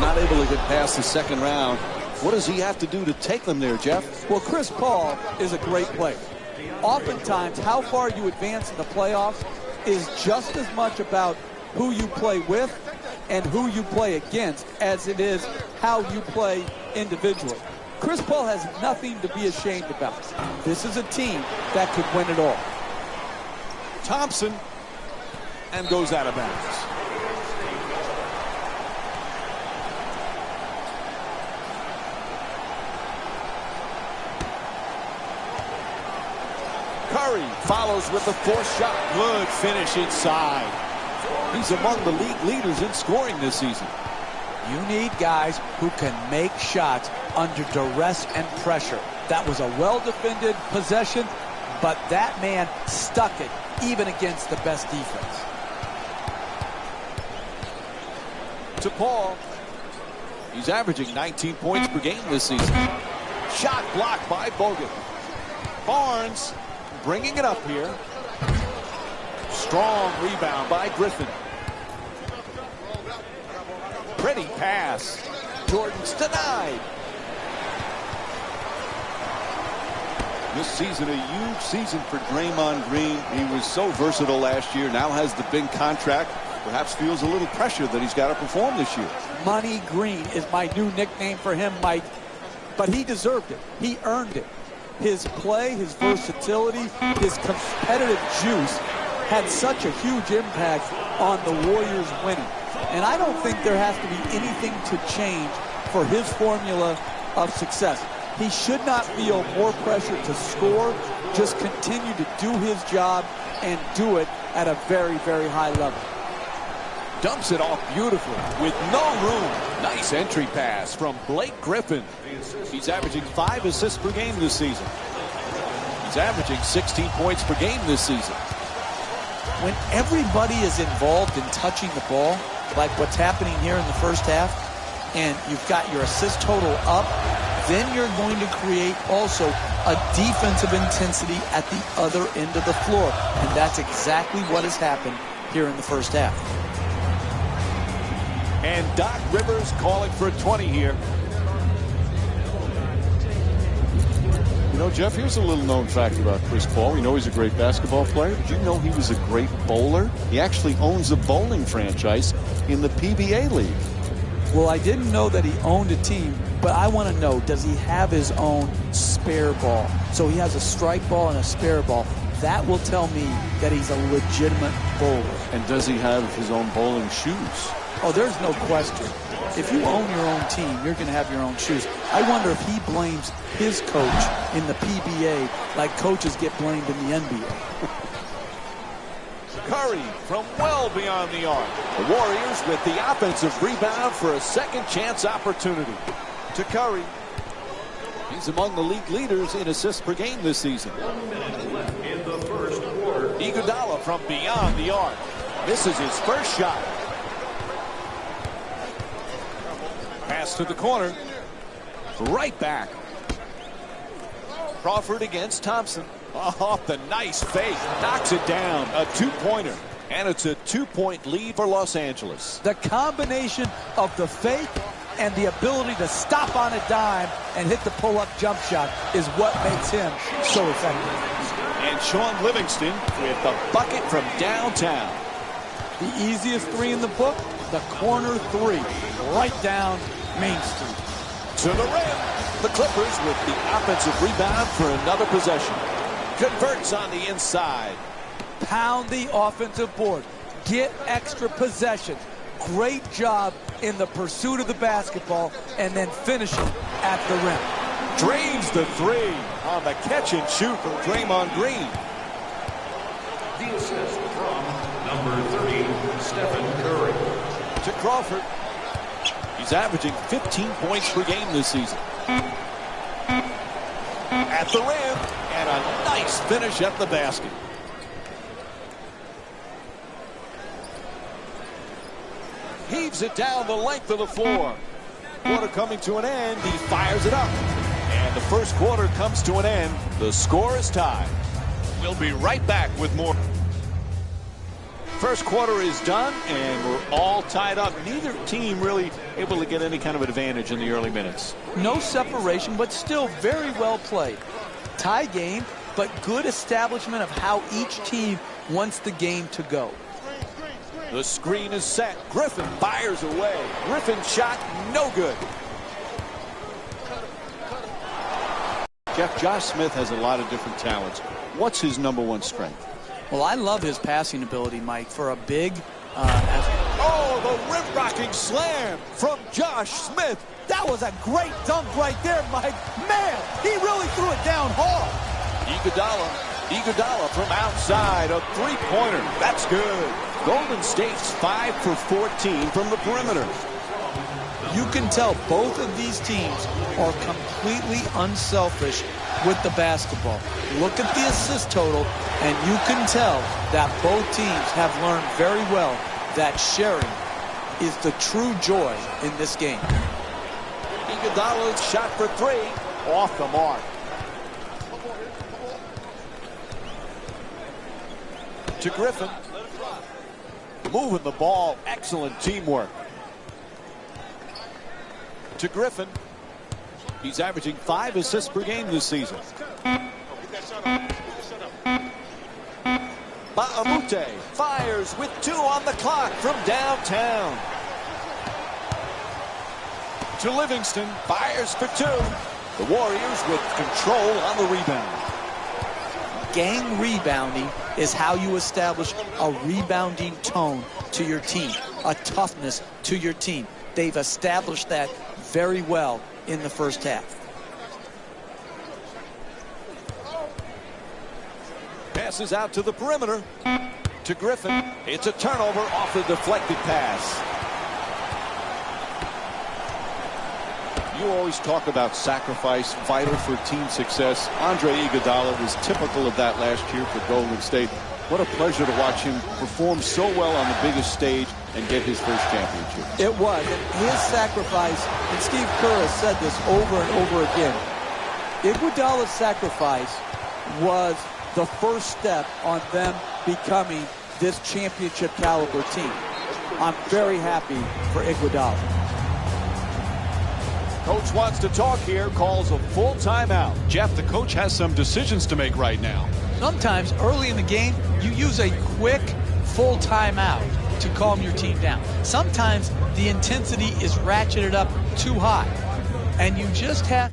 not able to get past the second round. What does he have to do to take them there, Jeff? Well, Chris Paul is a great player. Oftentimes, how far you advance in the playoffs is just as much about who you play with and who you play against as it is how you play individually. Chris Paul has nothing to be ashamed about. This is a team that could win it all. Thompson, and goes out of bounds. Curry follows with the fourth shot. Good finish inside. He's among the league leaders in scoring this season. You need guys who can make shots under duress and pressure. That was a well-defended possession, but that man stuck it even against the best defense. To Paul. He's averaging 19 points per game this season. Shot blocked by Bogut. Barnes bringing it up here. Strong rebound by Griffin. Pretty pass. Jordan's denied. This season, a huge season for Draymond Green. He was so versatile last year. Now has the big contract. Perhaps feels a little pressure that he's got to perform this year. Money Green is my new nickname for him, Mike. But he deserved it. He earned it. His play, his versatility, his competitive juice had such a huge impact on the Warriors winning. And I don't think there has to be anything to change for his formula of success. He should not feel more pressure to score. Just continue to do his job and do it at a very, very high level. Dumps it off beautifully with no room. Nice entry pass from Blake Griffin. He's averaging 5 assists per game this season. He's averaging 16 points per game this season. When everybody is involved in touching the ball, like what's happening here in the first half, and you've got your assist total up, then you're going to create also a defensive intensity at the other end of the floor. And that's exactly what has happened here in the first half. And Doc Rivers calling for a 20 here. You know, Jeff, here's a little known fact about Chris Paul. We know he's a great basketball player. Did you know he was a great bowler? He actually owns a bowling franchise in the PBA League. Well, I didn't know that he owned a team, but I want to know, does he have his own spare ball? So he has a strike ball and a spare ball. That will tell me that he's a legitimate bowler. And does he have his own bowling shoes? Oh, there's no question. If you own your own team, you're going to have your own shoes. I wonder if he blames his coach in the PBA like coaches get blamed in the NBA. Curry from well beyond the arc. The Warriors with the offensive rebound for a second chance opportunity. To Curry. He's among the league leaders in assists per game this season. 1 minute left in the first quarter. Iguodala from beyond the arc. Misses his first shot. Pass to the corner. Right back. Crawford against Thompson. Off the nice fake. Knocks it down. A two-pointer. And it's a 2-point lead for Los Angeles. The combination of the fake and the ability to stop on a dime and hit the pull-up jump shot is what makes him so effective. And Sean Livingston with the bucket from downtown. The easiest three in the book, the corner three, right down Main Street. To the rim. The Clippers with the offensive rebound for another possession. Converts on the inside. Pound the offensive board. Get extra possessions. Great job in the pursuit of the basketball and then finishing at the rim. Drains the three on the catch and shoot from Draymond Green. The assist from number 30, Stephen Curry. To Crawford. He's averaging 15 points per game this season. At the rim, and a nice finish at the basket. Heaves it down the length of the floor. Quarter coming to an end. He fires it up. And the first quarter comes to an end. The score is tied. We'll be right back with more. First quarter is done, and we're all tied up. Neither team really able to get any kind of advantage in the early minutes. No separation, but still very well played. Tie game, but good establishment of how each team wants the game to go. The screen is set. Griffin fires away. Griffin's shot, no good. Jeff, Josh Smith has a lot of different talents. What's his number one strength? Well, I love his passing ability, Mike, for a big... Oh, the rim-rocking slam from Josh Smith. That was a great dunk right there, Mike. Man, he really threw it down hard. Iguodala from outside, a three-pointer. That's good. Golden State's 5 for 14 from the perimeter. You can tell both of these teams are completely unselfish with the basketball. Look at the assist total, and you can tell that both teams have learned very well that sharing is the true joy in this game. Iguodala's shot for three, off the mark. To Griffin. Moving the ball, excellent teamwork. To Griffin. He's averaging 5 assists per game this season. Baamute fires with 2 on the clock from downtown. To Livingston, fires for 2. The Warriors with control on the rebound. Gang rebounding is how you establish a rebounding tone to your team, a toughness to your team. They've established that very well in the first half. Passes out to the perimeter. To Griffin. It's a turnover off the deflected pass. You always talk about sacrifice, vital for team success. Andre Iguodala was typical of that last year for Golden State. What a pleasure to watch him perform so well on the biggest stage and get his first championship. It was. His sacrifice, and Steve Kerr has said this over and over again, Iguodala's sacrifice was the first step on them becoming this championship caliber team. I'm very happy for Iguodala. Coach wants to talk here, calls a full timeout. Jeff, the coach has some decisions to make right now. Sometimes early in the game, you use a quick full timeout to calm your team down. Sometimes the intensity is ratcheted up too high, and you just have